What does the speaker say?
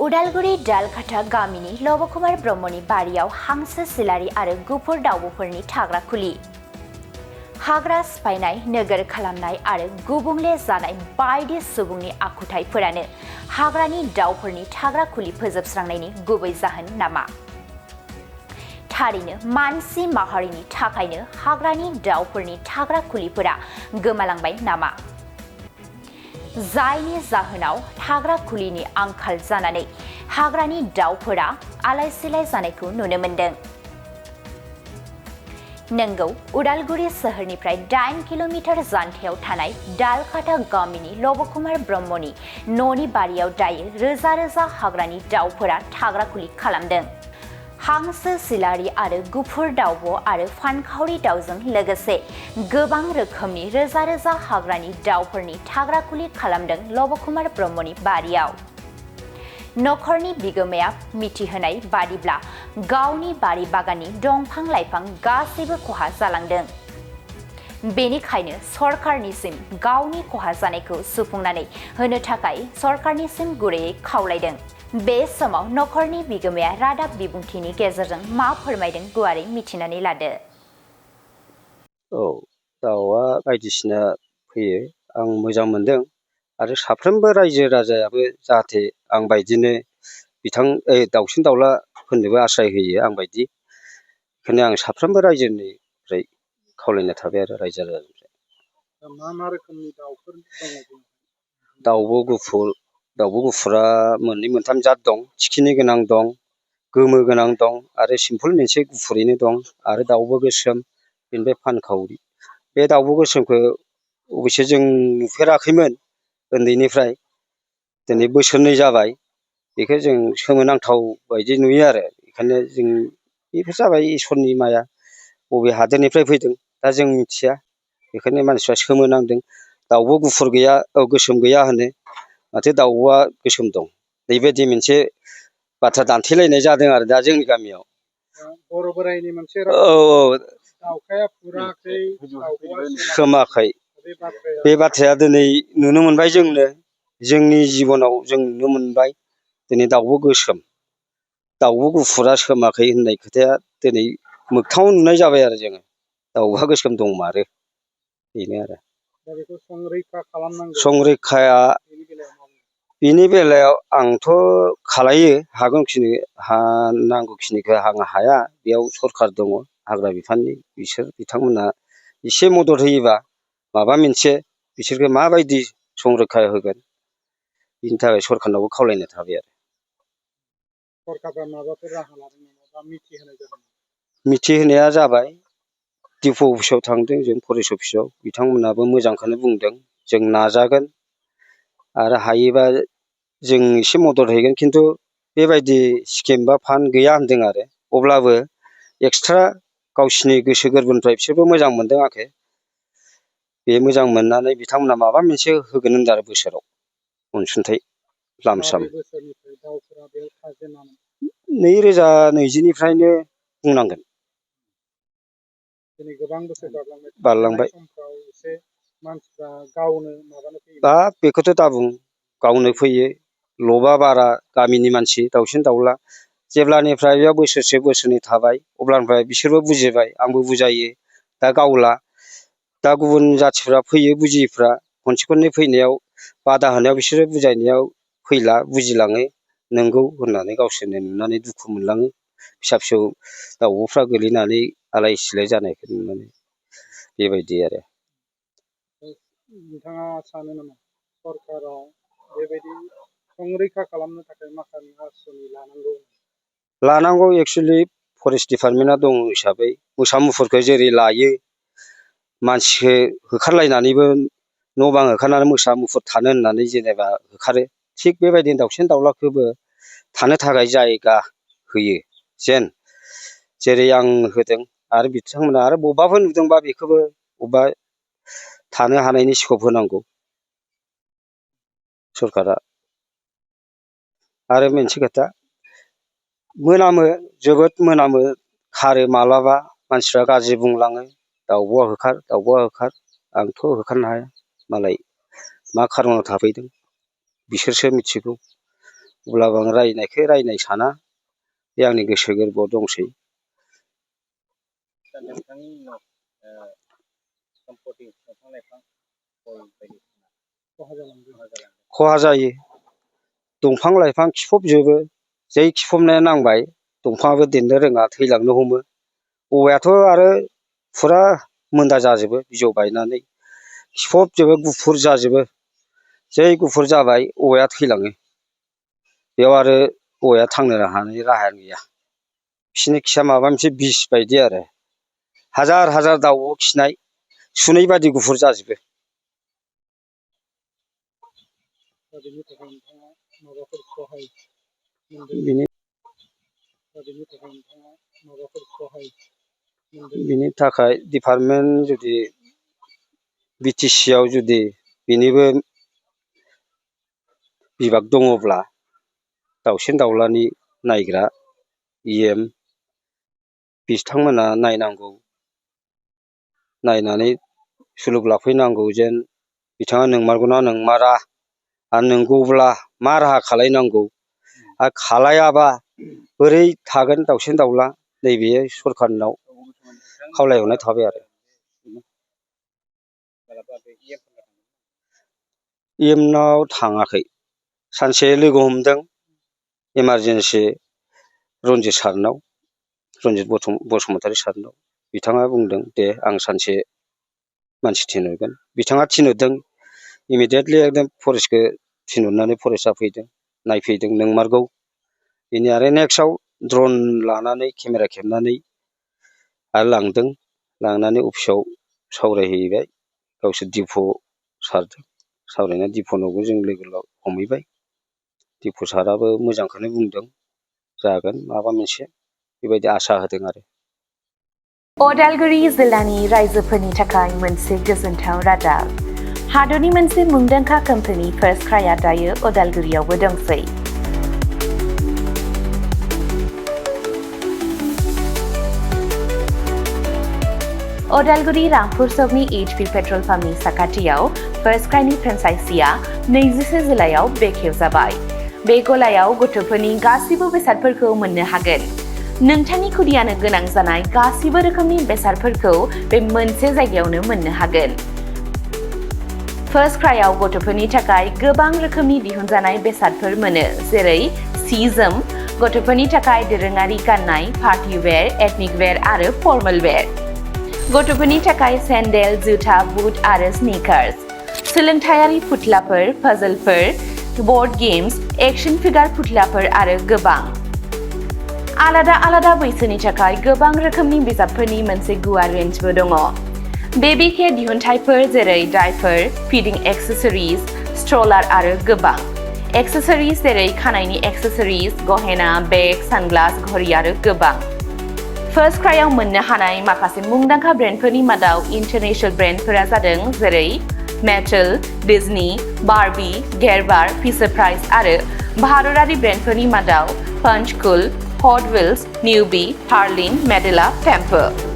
उदालगुरि दालखाथा गामिनि लबकुमार ब्रह्मनि बारियाव हांसो सिलारि आरो गुफुर दाउब'फोरनि थाग्रा खुलि। हाग्रा सिफायनाय, नोगोर खालामनाय आरो गुबुंले जानाय बायदि सुबुंनि आखुथायफोरानो हाग्रानि दाउफोरनि थाग्रा खुलि फोजोबस्रांनायनि गुबै जाहोन नामा? थारैनो मानसि माहारिनि थाखायनो हाग्रानि दाउफोरनि थाग्रा खुलिफोरा गोमालांबाय नामा? जायनि जाहोनाव थाग्रा खुलिनि आंखाल जानानै हाग्रानि दाउफोरा आलाय-सिलाय जानायखौ नुनो मोन्दों। नंगौ, उदालगुरि सोहोरनिफ्राय 8 किल'मिटार जानथायाव थानाय दालखाथा गामिनि लबकुमार ब्रह्मनि न'नि बारियाव दायो रोजा रोजा हाग्रानि दाउफोरा थाग्रा खुलि खालामदों। हांसो सिलारि आरो गुफुर दाउब' आरो फानखावरि दाउजों लोगोसे गोबां रोखोमनि रोजा रोजा हाग्रानि दाउफोरनि थाग्रा खुलि खालामदों लबकुमार ब्रह्मनि बारियाव। नखरनि बिगोमाया मिथिहोनाय बादिब्ला गावनि बारि बागाननि दंफां लाइफां गासैबो खहा जालांदों। बेनिखायनो सरकारनिसिम गावनि खहा जानायखौ सुफुंनानै होनो थाखाय सरकारनिसिम गुरैयै खावलायदों। बे समाव नखरनि बिगोमाया रादाब बिबुंथिनि गेजेरजों मा फोरमायदों गुवारै मिथिनानै लादो। दाउआ बायदिसिना फैयो, आं मोजां मोनदों आरो साफ्रोमबो रायजो राजायाबो जाहाथे आं बायदिनो दाउसिन दाउलाफोरनोबो आश्रय होयो आं बायदि। बेखायनो आं साफ्रोमबो रायजोनिफ्राय खावलायनाय थाबाय आरो रायजो राजानिफ्राय। मा रोखोमनि दाउफोर दङ? दाउब' गुफुरा मोननै मोनथाम जात दं। थिखिनि गोनां दं, गोमो गोनां दं आरो सिम्पोल मोनसे गुफुरैनो दं आरो दाउब' गोसोम, बेनिफ्राय फानखावरि। बे दाउब' गोसोमखौ अबयसे जों नुफेराखैमोन उन्दैनिफ्राय, दिनै बोसोरनै जाबाय। बेखौ जों सोमोनांथाव बायदि नुयो आरो। बेखायनो जों बेफोर जाबाय इसोरनि माया, बबे हादोरनिफ्राय फैदों दा जों मिथिया। बेखायनो मानसिफ्रा सोमोनांदों। दाउब' गुफुर गैया, गोसोम गैया होनो, माथो दाउब'आ गोसोम दं। बेबायदि मोनसे बाथ्रा दान्थेलायनाय जादों आरो दा जोंनि गामियाव। बर' बोराइनि मोनसे दाउखाया फुराखै, सोमाखै, बे बाथ्राया दिनै नुनो मोनबाय जोंनो। जोंनि जिबनाव जों नुनो मोनबाय दिनै दाउब' गोसोम, दाउब' गुफुरा सोमाखै होननाय खोथाया दिनै मोगथाङाव नुनाय जाबाय आरो जोङो। दाउब'आ गोसोम दंमारो, बेनो आरो। संरैखाया बेनि बेलायाव आंथ' खालायो, नांगौखिनिखौ आं हाया। बेयाव सरखार दङ, हाग्रा बिफाननि, बिथांमोनहा एसे मदद होयोबा माबा मोनसे बिसोरखौ माबायदि संरैखा होगोन, बिनि थाखाय सरखारनावबो खावलायनाय थाबाय आरो। सरखारा माबाफोर राहा लादों नामा? मिथिहोनाय जादों? मिथिहोनाया जाबाय, डिपु अफिसाव थांदों जों, फरेस्ट अफिसाव। बिथांमोनहाबो मोजांखौनो बुंदों, जों नाजागोन आरो हायोबा जों एसे मदद हैगोन। खिन्थु बेबायदि स्किम बा फान्ड गैया होनदों आरो। अब्लाबो एक्सट्रा गावसिनि गोसो गोरबोनिफ्राय बिसोरबो मोजां मोनदों आरो। बे मोजां मोननानै बिथांमोना माबा मोनसे होगोन होनदों आरो बोसोराव अनसुंथाइ लामसाम। 2020निफ्रायनो बुंनांगोन। गोबां बोसोर बारलांबाय। मानसिफ्रा गावनो बेखौथ' दा बुं, गावनो फैयो। लबा बारा गामिनि मानसि दाउसिन दाउला। जेब्लानिफ्राय बेयाव बोसोरसे बोसोरनै थाबाय, अब्लानिफ्राय बिसोरबो बुजिबाय, आंबो बुजायो। दा गावला, दा गुबुन जाथिफ्रा फैयो बुजियैफ्रा, खनसे फैनायाव बादा होनायाव बिसोरो बुजायनायाव फैला, बुजिलाङो। नंगौ होननानै गावसोरनो नुनानै दुखु मोनलाङो। फिसा फिसौ दाउब'फ्रा गोलैनानै आलाय सिलाय जानायखौ नुनानै, बेबायदि आरो। नोंथाङा सानो नामा सरकारा बेबायदि संरैखा खालामनो थाखाय माखासे आसनि लानांगौ? एक्सुवेलि फरेस्ट डिपार्टमेन्टआ दं हिसाबै मोसा मुफुरखौ जेरै लायो, मानसिखौ होखारलायनानैबो न' बां होखारनानै मोसा मुफुर थानो होननानै जेनेबा होखारो, थिग बेबायदिनो दाउसिन दाउलाखौबो थानो थाखाय जायगा होयो जेरै आं होदों। आरो बिथांमोना आरो बबेबाफोर नुदोंबा बेखौबो बबेबा थानो हानायनि स्कप होनांगौ सरकारा। आरो मोनसे खोथा, मोनामो, जोबोद मोनामो, खारो माब्लाबा, मानसिफ्रा गाज्रि बुंलाङो, दाउब'आ होखार, दाउब'आ होखार। आंथ' होखारनो हाया, मालाय मा खारनाव थाफैदों बिसोरसो मिथिगौ। अब्लाबो आं रायनायखौ रायनाय साना बे आंनि गोसो गोरबोआव दंसै। दा नोंथांनि उनाव सम्पति दंफां लाइफां गय बायदिसिना खहा जायो दंफां लाइफां खिफबजोबो जै खिफबनाया नांबाय दंफाङाबो देरनो रोङा थैलांनो हमो। औवायाथ' आरो फुरा मोन्दा जाजोबो बिजौ बायनानै खिफबजोबो गुफुर जाजोबो जै गुफुर जाबाय औवाया थैलाङो। बेयाव आरो औवाया थांनो हानायनि राहायानो गैया। बिसोरनि खिया माबा मोनसे बिस बायदि आरो हाजार हाजार दाउब' खिनाय सुनै बादि गुफुर जाजोबो। दा बेनि थाखाय नोंथाङा माबाफोर सहाय मोनदों? बिनि थाखाय डिपार्टमेन्ट जुदि BTC आव जुदि बेनिबो बिभाग दङब्ला दाउसिन दाउलानि नायग्रा EM बिथांमोना नायनांगौ, नायनानै सुलुग लाफैनांगौ जेन बिथाङा नंमारगौना नंमारा आरो नंगौब्ला मा राहा खालायनांगौ आरो खालायाबा बोरै थागोन दाउसिन दाउला नैबे सरखारनाव खावलायहरनाय थाबाय आरो। EM नाव थाङाखै सानसे लोगो हमदों इमारजेन्सि रन्जित सारनाव, रन्जित बसुमतारी सारनाव। बिथाङा बुंदों दे आं सानसे मानसि थिनहरगोन। बिथाङा थिनहरदों इमिडियेटलि एकदम फरेस्टखौ थिनहरनानै फरेस्टआ फैदों नायफैदों नंमारगौ। बिनि आरो नेक्स्टआव ड्रन लानानै केमेरा खेबनानै आरो लांदों, लांनानै अफिसाव सावरायहैबाय। गावसोर डिपु सारदों, सावरायनानै डिपुनावबो जों लोगो हमहैबाय। डिपु साराबो मोजांखौनो बुंदों जागोन माबा मोनसे बेबायदि आसा होदों आरो। अदालगुरि जिल्लानि रायजोफोरनि थाखाय मोनसे गोजोनथाव रादाब। हादरनि मोनसे मुंदांखा कम्पानि फार्स्ट क्राइआ दायो अदालगुरियावबो दंसै। अदालगुरि रामपुर सकनि HP पेट्रल पाम्पनि साखाथियाव फार्स्ट क्राइनि फ्रेन्चाइजिआ 21 जुलाइआव बेखेवजाबाय। बे गलायाव गथ'फोरनि गासिबो बेसादफोरखौ मोननो हागोन। नोंथांनि खुदियानो गोनां जानाय गासिबो रोखोमनि बेसादफोरखौ बे मोनसे जायगायावनो मोननो हागोन। फार्स्ट क्राइआव गथ'फोरनि थाखाय गोबां रोखोमनि दिहुनजानाय बेसादफोर मोनो, जेरै सि जोम, गथ'फोरनि थाखाय दोरोङारि गाननाय, पार्टी वेर, एथनिक वेर आरो फर्मेल वेर, गथ'फोरनि थाखाय सेन्डेल, जुथा, बुट आरो स्निकार्स, सोलोंथायारि फुथुलाफोर, पाजलफोर, बर्ड गेम्स, एक्शन फिगार फुथुलाफोर आरो गोबां। आलादा आलादा बैसोनि थाखाय गोबां रोखोमनि बिजाबफोरनि मोनसे गुवार रेन्जबो दङ। बेबी केयार दिहुनथायफोर जेरै डायपार, फिडिं एक्सेसरिज, स्ट्रलार आरो गोबां। एक्सेसरिज जेरै खानायनि एक्सेसरिज, गहेना, बेग, सानग्लास, घड़ी आरो गोबां। फार्स्ट क्राइआव मोननो हानाय माखासे मुंदांखा ब्रेन्डफोरनि मादाव इन्टारनेशनेल ब्रेन्डफोरा जादों जेरै Mattel, Disney, Barbie, Gerber, Fisher Price आरो भारतारि ब्रेन्डफोरनि मादाव पंचकुल, हट व्हील्स, निउबी, हार्लिन, मेडेला, टेम्पो।